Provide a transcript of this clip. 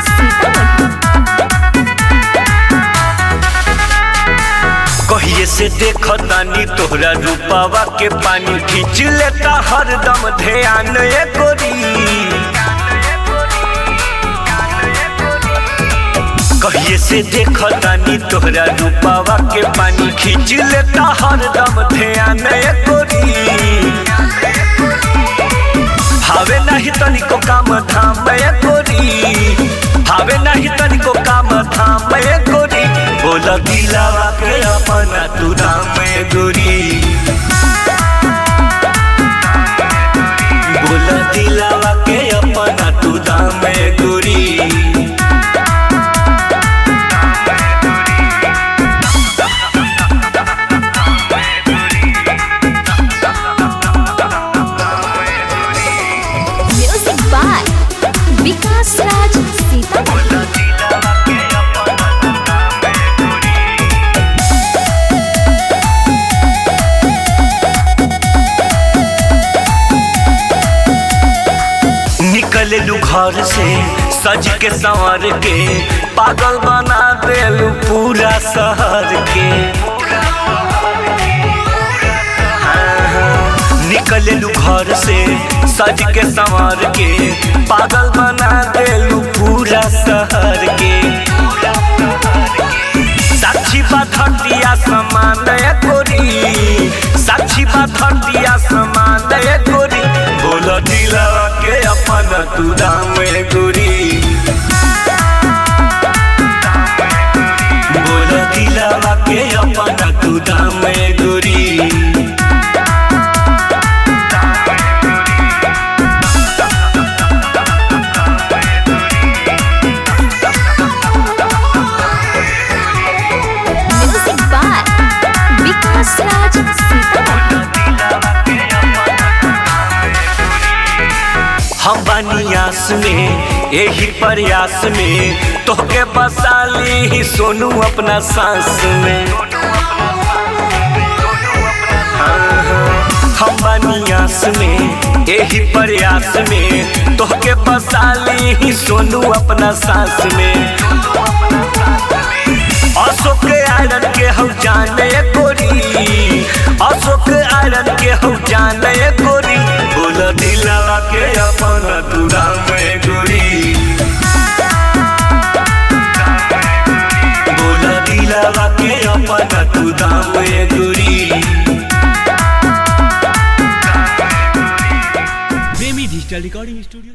सीतामढ़ी। कहिए से देखतानी तोहरा रूपावा के पानी खींच लेता हरदम ध्यान ए गोरी। कहिए से देखतानी तोहरा रूपावा के पानी खींच लेता हरदम ध्यान ए गोरी। भावे नहीं तनिको काम धाम ए गोरी, भावे नहीं तनिको काम धाम ए गोरी। बोला दिलावा के अपना तू दाम ए गोरी, बोला दिलावा के अपना तू दाम ए गोरी। म्यूजिक बाय विकास राज सीतामढ़ी। निकललू घर से सज के संवर के, पागल बना देलू पूरा शहर के। निकललू घर से सज के संवर के, पागल बना देलू पूरा शहर के। साक्षी बा धरतिया समान ए गोरी, साक्षी बा धरतिया समान ए गोरी। बोला दिलावा के अपना तू दाम ए गोरी, बोला दिलावा के अपना तू दाम ए गोरी। म्यूजिक बाय विकास राज सीतामढ़ी। हम बनियास में यही प्रयास में, तोहके बसा ली ही सोनू अपना सांस में। हम बनियास में यही प्रयास में, तोहके बसा ली ही सोनू अपना सांस में। अशोक आयरन के हम जाने गोरी, अशोक आयरन के हम जाने गोरी। बोला दिलावा के अपना तू दाम ए गोरी, बोला दिलावा के अपना तू दाम ए गोरी। प्रेमी डिजिटल रिकॉर्डिंग स्टूडियो।